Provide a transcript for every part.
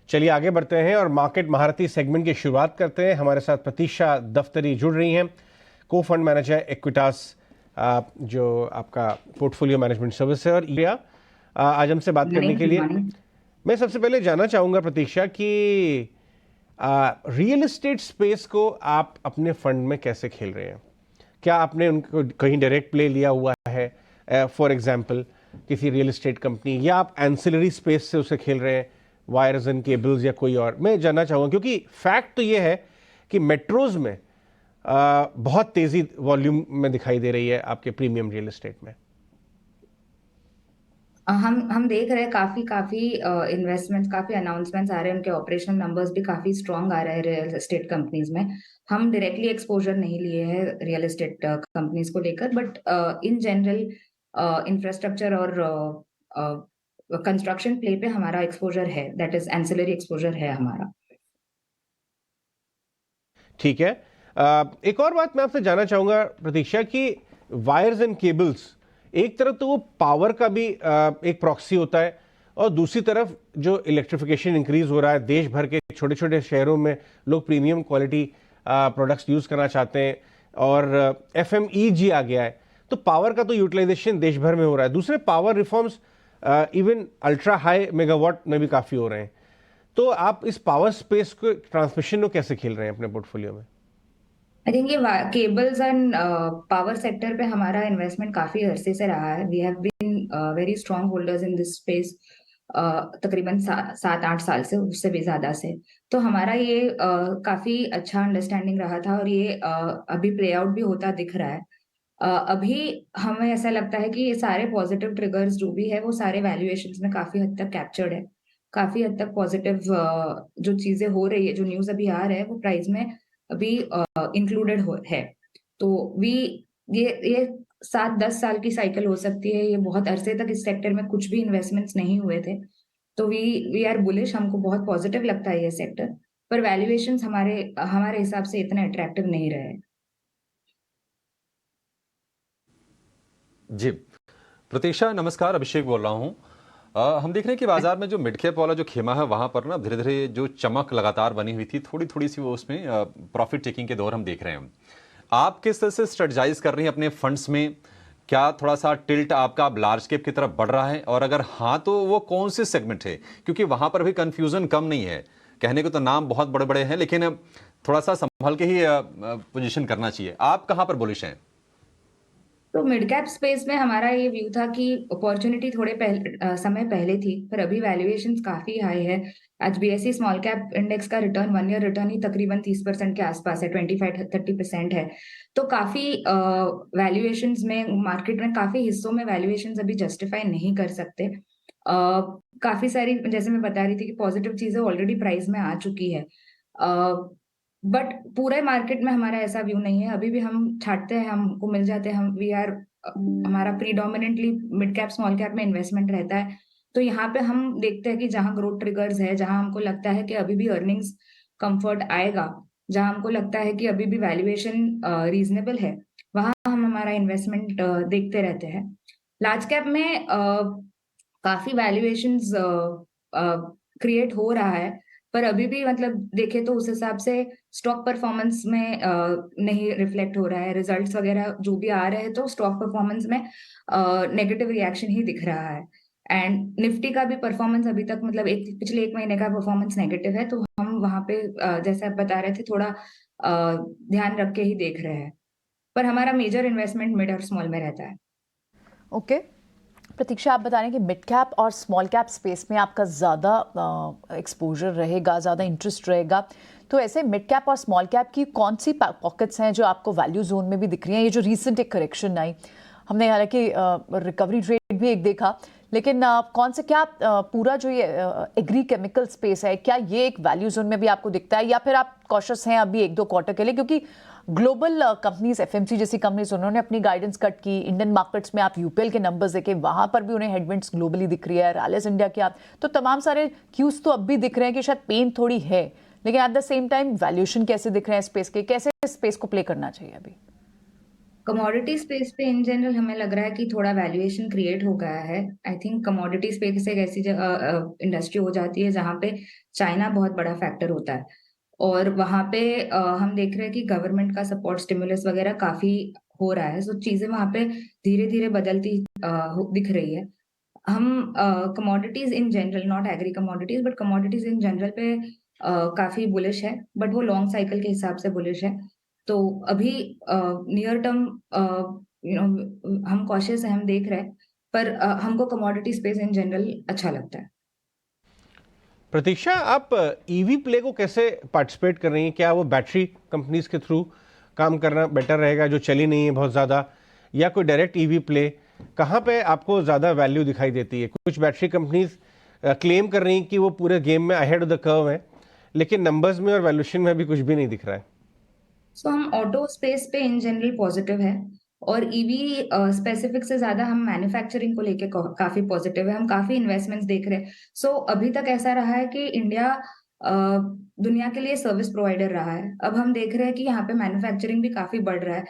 चलिए आगे बढ़ते हैं और मार्केट महारथी सेगमेंट की शुरुआत करते हैं। हमारे साथ प्रतीक्षा दफ्तरी जुड़ रही हैं, को फंड मैनेजर इक्विटास, जो आपका पोर्टफोलियो मैनेजमेंट सर्विस है। और आज हमसे बात करने के लिए मैं सबसे पहले जानना चाहूँगा प्रतीक्षा कि रियल एस्टेट स्पेस को आप अपने फंड में कैसे खेल रहे हैं? क्या आपने उनको कहीं डायरेक्ट प्ले लिया हुआ है, फॉर एग्जांपल किसी रियल एस्टेट कंपनी, या आप एंसिलरी स्पेस से उसे खेल रहे हैं, वायर्स एंड केबल्स या कोई और? मैं जानना चाहूँगा क्योंकि फैक्ट तो ये है कि मेट्रोज में बहुत तेज़ी वॉल्यूम में दिखाई दे रही है आपके प्रीमियम रियल एस्टेट में। हम देख रहे हैं काफी इन्वेस्टमेंट्स, काफी अनाउंसमेंट्स आ रहे हैं, उनके ऑपरेशनल नंबर्स भी काफी स्ट्रांग आ रहे हैं रियल एस्टेट कंपनीज में। हम डायरेक्टली एक्सपोजर नहीं लिए हैं रियल एस्टेट कंपनीज को लेकर, बट इन जनरल इंफ्रास्ट्रक्चर और कंस्ट्रक्शन प्ले पे हमारा एक्सपोजर है, दैट इज एंसिलरी एक्सपोजर है हमारा। ठीक है। एक और बात मैं आपसे जानना चाहूंगा प्रतीक्षा कि वायर्स एंड केबल्स एक तरफ तो वो पावर का भी एक प्रॉक्सी होता है, और दूसरी तरफ जो इलेक्ट्रिफिकेशन इंक्रीज हो रहा है देश भर के छोटे छोटे शहरों में, लोग प्रीमियम क्वालिटी प्रोडक्ट्स यूज करना चाहते हैं, और FMEG आ गया है, तो पावर का तो यूटिलाइजेशन देश भर में हो रहा है। दूसरे power reforms even ultra high megawatt में भी काफी हो रहे हैं। तो आप इस पावर स्पेस को, ट्रांसमिशन को कैसे खेल रहे हैं अपने पोर्टफोलियो में? आई थिंक ये केबल्स एंड पावर सेक्टर पे हमारा इन्वेस्टमेंट काफी अरसे से रहा है। We have been very strong holders in this space, तकरीबन 7-8 साल से, उससे भी ज्यादा से। तो हमारा ये काफी अच्छा अंडरस्टैंडिंग रहा था, और ये अभी प्ले आउट भी होता दिख रहा है। अभी हमें ऐसा लगता है कि ये सारे पॉजिटिव ट्रिगर्स जो भी है वो सारे वैल्यूएशंस में काफी हद तक कैप्चर्ड है। काफी हद तक पॉजिटिव जो चीजें हो रही है, जो न्यूज अभी आ रहा है, वो प्राइस में अभी इंक्लूडेड है। तो वी ये 7-10 साल की साइकिल हो सकती है। ये बहुत अरसे तक इस सेक्टर में कुछ भी इन्वेस्टमेंट्स नहीं हुए थे। तो वी आर बुलिश, हमको बहुत पॉजिटिव लगता है ये सेक्टर, पर वैल्यूएशंस हमारे हमारे हिसाब से इतने अट्रैक्टिव नहीं रहे। जी प्रतीक्षा नमस्कार, अभिषेक बोल रहा हूँ। हम देख रहे हैं कि बाजार में जो मिड कैप वाला जो खेमा है वहां पर ना धीरे धीरे जो चमक लगातार बनी हुई थी, थोड़ी थोड़ी सी वो उसमें प्रॉफिट टेकिंग के दौर हम देख रहे हैं। आप किस तरह से स्ट्रेटजाइज कर रही हैं अपने फंड्स में? क्या थोड़ा सा टिल्ट आपका लार्ज कैप की तरफ बढ़ रहा है, और अगर हाँ तो वो कौन से सेगमेंट है? क्योंकि वहां पर भी कंफ्यूजन कम नहीं है। कहने को तो नाम बहुत बड़े बड़े हैं, लेकिन थोड़ा सा संभल के ही पोजीशन करना चाहिए। आप कहां पर बुलिश हैं? तो मिड कैप स्पेस में हमारा ये व्यू था कि अपॉर्चुनिटी थोड़े समय पहले थी, पर अभी वैल्यूएशंस काफी हाई है। आज BSE स्मॉल कैप इंडेक्स का रिटर्न, 1 ईयर रिटर्न ही तकरीबन 30% के आसपास है, 25-30% है। तो काफी वैल्यूएशंस में, मार्केट में काफी हिस्सों में वैल्यूएशंस अभी जस्टिफाई नहीं कर सकते। काफी सारी, जैसे मैं बता रही थी, कि पॉजिटिव चीजें ऑलरेडी प्राइस में आ चुकी है। बट पूरे मार्केट में हमारा ऐसा व्यू नहीं है। अभी भी हम छाटते हैं, हमको मिल जाते हैं, हम वी आर हमारा predominantly mid cap small cap में इन्वेस्टमेंट रहता है। तो यहाँ पे हम देखते हैं कि जहां ग्रोथ ट्रिगर्स है, जहां हमको लगता है कि अभी भी अर्निंग्स कंफर्ट आएगा, जहां हमको लगता है कि अभी भी वैल्यूएशन रीजनेबल है, वहां हम हमारा इन्वेस्टमेंट देखते रहते हैं। लार्ज कैप में काफी वैल्यूएशंस क्रिएट हो रहा है, पर अभी भी मतलब देखे तो उस हिसाब से स्टॉक परफॉर्मेंस में नहीं रिफ्लेक्ट हो रहा है। रिजल्ट्स वगैरह जो भी आ रहे हैं, तो स्टॉक परफॉर्मेंस में नेगेटिव रिएक्शन ही दिख रहा है। एंड निफ्टी का भी परफॉर्मेंस अभी तक, मतलब पिछले 1 महीने का परफॉर्मेंस नेगेटिव है। तो हम वहां पे जैसे आप बता रहे थे, थोड़ा ध्यान रख के ही देख रहे हैं, पर हमारा मेजर इन्वेस्टमेंट मिड और स्मॉल में रहता है। ओके प्रतीक्षा, आप बता रहे हैं कि मिड कैप और स्मॉल कैप स्पेस में आपका ज़्यादा एक्सपोजर रहेगा, ज़्यादा इंटरेस्ट रहेगा। तो ऐसे मिड कैप और स्मॉल कैप की कौन सी पॉकेट्स हैं जो आपको वैल्यू जोन में भी दिख रही हैं? ये जो रीसेंट एक करेक्शन आई, हमने हालांकि रिकवरी रेट भी एक देखा, लेकिन कौन से, क्या पूरा जो ये एग्री केमिकल स्पेस है, क्या ये एक वैल्यू जोन में भी आपको दिखता है, या फिर आप कॉशियस हैं अभी 1-2 क्वार्टर के लिए? क्योंकि ग्लोबल कंपनीज, FMC जैसी कंपनीज, उन्होंने अपनी गाइडेंस कट की। इंडियन मार्केट्स में आप UPL के नंबर्स देखें, वहां पर भी उन्हें हेडविंड्स ग्लोबली दिख रही है। रैलिस इंडिया के आप तो तमाम सारे क्यूज तो अब भी दिख रहे हैं कि शायद पेन थोड़ी है, लेकिन at the same time valuation कैसे दिख रहे हैं स्पेस के? कैसे स्पेस को प्ले करना चाहिए अभी? कमोडिटी स्पेस पे इन जनरल हमें लग रहा है कि थोड़ा वैल्यूएशन क्रिएट हो गया है। आई थिंक कमोडिटी स्पेस एक ऐसी इंडस्ट्री हो जाती है जहाँ पे चाइना बहुत बड़ा फैक्टर होता है, और वहाँ पे हम देख रहे हैं कि गवर्नमेंट का सपोर्ट स्टिमुलस वगैरह काफी हो रहा है, सो चीजें वहाँ पे धीरे धीरे बदलती दिख रही है। हम commodities in general, not agree commodities but commodities in general पे काफी बुलिश है, बट वो लॉन्ग साइकिल के हिसाब से बुलिश है। तो अभी नियर टर्म हम कॉशियस है, हम देख रहे हैं, पर हमको कमोडिटी स्पेस इन जनरल अच्छा लगता है। प्रतीक्षा, आप ईवी प्ले को कैसे पार्टिसिपेट कर रही हैं? क्या वो बैटरी कंपनीज के थ्रू काम करना बेटर रहेगा जो चली नहीं है बहुत ज़्यादा, या कोई डायरेक्ट ईवी प्ले? कहाँ पे आपको ज़्यादा वैल्यू दिखाई देती है? कुछ बैटरी कंपनीज क्लेम कर रही हैं कि वो पूरे गेम में अहेड ऑफ द कर्व है, लेकिन नंबर्स में और वैल्यूएशन में अभी कुछ भी नहीं दिख रहा है। सो हम ऑटो स्पेस पे इन जनरल पॉजिटिव है, और ईवी स्पेसिफिक से ज्यादा हम मैन्युफैक्चरिंग को लेके काफी पॉजिटिव है। हम काफी इन्वेस्टमेंट्स देख रहे हैं। सो अभी तक ऐसा रहा है कि इंडिया दुनिया के लिए सर्विस प्रोवाइडर रहा है। अब हम देख रहे हैं कि यहाँ पे मैन्युफैक्चरिंग भी काफी बढ़ रहा है।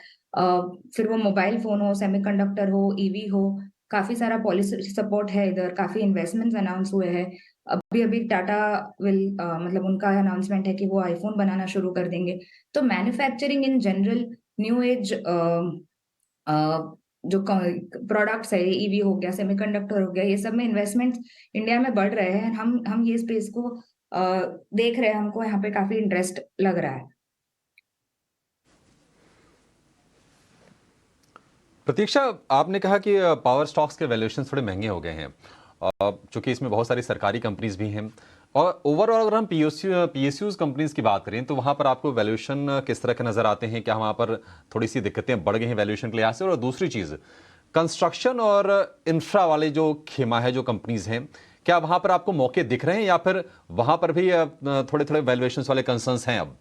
फिर वो मोबाइल फोन हो, सेमीकंडक्टर हो, ईवी हो, काफी सारा पॉलिसी सपोर्ट है इधर, काफी इन्वेस्टमेंट्स अनाउंस हुए हैं। अभी अभी टाटा विल मतलब उनका अनाउंसमेंट है कि वो आईफोन बनाना शुरू कर देंगे। तो manufacturing in general, new age जो प्रोडक्ट्स है, ईवी हो गया, सेमीकंडक्टर हो गया, ये सब में इन्वेस्टमेंट्स इंडिया में बढ़ रहे हैं। हम ये स्पेस को देख रहे हैं, हमको यहाँ पे काफी इंटरेस्ट लग रहा है। प्रतीक्षा, आपने कहा कि पावर स्टॉक्स के वैल्यूएशन थोड़े महंगे हो गए हैं, चूंकि इसमें बहुत सारी सरकारी कंपनीज भी हैं, और ओवरऑल अगर हम पीएसयूज कंपनीज की बात करें तो वहां पर आपको वैल्यूएशन किस तरह के नजर आते हैं? क्या वहां पर थोड़ी सी दिक्कतें बढ़ गई हैं वैल्यूएशन के लिहाज से? और दूसरी चीज, कंस्ट्रक्शन और इंफ्रा वाले जो खेमा है, जो कंपनीज हैं, क्या वहां पर आपको मौके दिख रहे हैं, या फिर वहां पर भी थोड़े थोड़े वैल्यूएशन वाले कंसर्न्स हैं अब?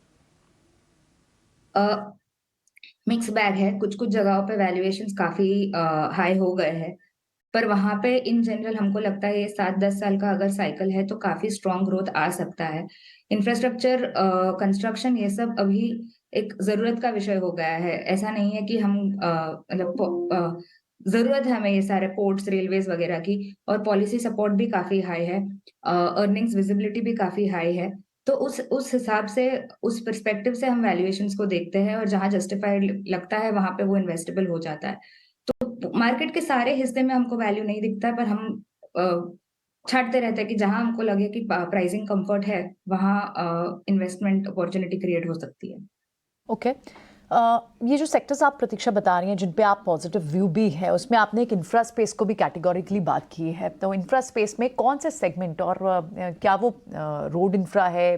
मिक्स बैग है, कुछ कुछ जगहों पे वैल्यूएशंस काफी हाई हो गए हैं, पर वहां पे इन जनरल हमको लगता है ये 7-10 साल का अगर साइकिल है तो काफी स्ट्रॉन्ग ग्रोथ आ सकता है। इंफ्रास्ट्रक्चर, कंस्ट्रक्शन, ये सब अभी एक जरूरत का विषय हो गया है। ऐसा नहीं है कि हम जरूरत है हमें ये सारे पोर्ट्स, रेलवेज वगैरह की, और पॉलिसी सपोर्ट भी काफी हाई है, अर्निंग्स विजिबिलिटी भी काफी हाई है। तो उस हिसाब से, उस पर्सपेक्टिव से हम वैल्यूएशंस को देखते हैं, और जहां जस्टिफाइड लगता है वहां पे वो इन्वेस्टेबल हो जाता है। तो मार्केट के सारे हिस्से में हमको वैल्यू नहीं दिखता है, पर हम छांटते रहते हैं कि जहां हमको लगे कि प्राइसिंग कंफर्ट है, वहां इन्वेस्टमेंट अपॉर्चुनिटी क्रिएट हो सकती है। ओके। ये जो सेक्टर्स आप प्रतीक्षा बता रही हैं जिन पे आप पॉजिटिव व्यू भी है, उसमें आपने एक इंफ्रा स्पेस को भी कैटेगोरिकली बात की है। तो इंफ्रा स्पेस में कौन से सेगमेंट, और क्या वो रोड इंफ्रा है,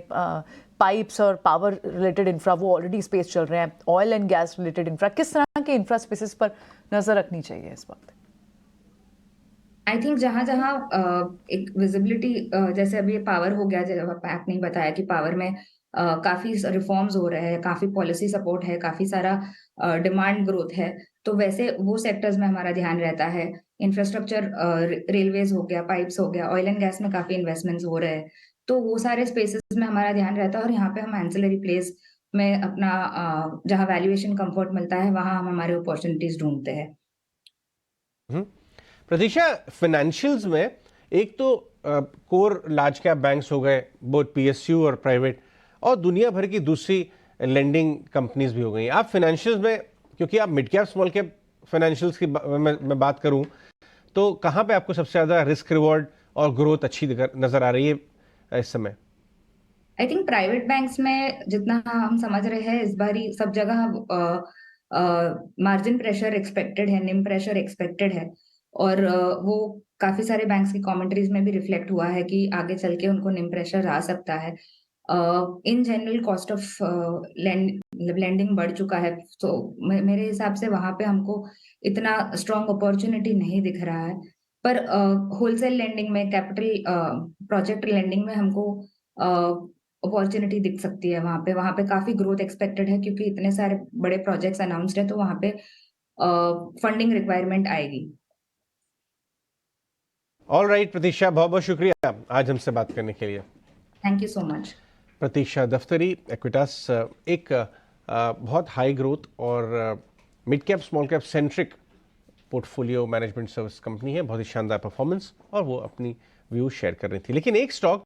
पाइप्स और पावर रिलेटेड इंफ्रा, वो ऑलरेडी स्पेस चल रहे हैं, oil and gas related infra, किस तरह के इंफ्रा स्पेसिस पर नजर रखनी चाहिए इस वक्त? आई थिंक जहां जहां एक विजिबिलिटी, जैसे अभी पावर हो गया, जैसे आपने बताया कि पावर में काफी रिफॉर्म्स हो रहे हैं, काफी पॉलिसी सपोर्ट है, काफी सारा डिमांड ग्रोथ है, तो वैसे वो सेक्टर्स में हमारा ध्यान रहता है। इंफ्रास्ट्रक्चर, रेलवेज हो गया, पाइप्स हो गया, ऑयल एंड गैस में काफी इन्वेस्टमेंट्स हो रहे हैं, तो वो सारे स्पेसेस में हमारा ध्यान रहता है। और यहाँ पे हम एंसिलरी प्लेस में अपना जहाँ वैल्यूएशन कंफर्ट मिलता है वहां हम हमारे अपॉर्चुनिटीज ढूंढते हैं। प्रतीक्षा, फाइनेंशियल्स में एक तो कोर लार्ज कैप बैंक्स हो गए, बोथ पीएसयू और प्राइवेट, और दुनिया भर की दूसरी लेंडिंग कंपनीज भी हो गई। आप फाइनेंशियल्स में, क्योंकि आप mid cap small cap financials की मैं बात करूं, तो कहां पे आपको सबसे ज़्यादा रिस्क रिवॉर्ड और ग्रोथ अच्छी नज़र आ रही है इस समय? आई थिंक प्राइवेट बैंक्स में जितना हम समझ रहे हैं, इस बार सब जगह मार्जिन प्रेशर एक्सपेक्टेड है, निम प्रेशर एक्सपेक्टेड है, और वो काफी सारे बैंक्स की कमेंट्रीज में भी रिफ्लेक्ट हुआ है कि आगे चल के उनको निम प्रेशर आ सकता है। In general cost of lending बढ़ चुका है, तो मेरे हिसाब से वहां पे हमको इतना स्ट्रॉन्ग अपॉर्चुनिटी नहीं दिख रहा है। पर होलसेल लेंडिंग में, कैपिटल प्रोजेक्ट लेंडिंग में हमको अपॉर्चुनिटी दिख सकती है। वहां पे काफी ग्रोथ एक्सपेक्टेड है, क्योंकि इतने सारे बड़े प्रोजेक्ट्स अनाउंस्ड है, तो वहां पे फंडिंग रिक्वायरमेंट आएगी। ऑल राइट प्रतीक्षा, बहुत बहुत शुक्रिया आज हमसे बात करने के लिए। Thank you so much. Pratiksha Daftari, Equitas, एक बहुत हाई ग्रोथ और mid cap small cap centric portfolio management service company है, बहुत ही शानदार परफॉर्मेंस, और वो अपनी व्यूज शेयर कर रही थी। लेकिन एक स्टॉक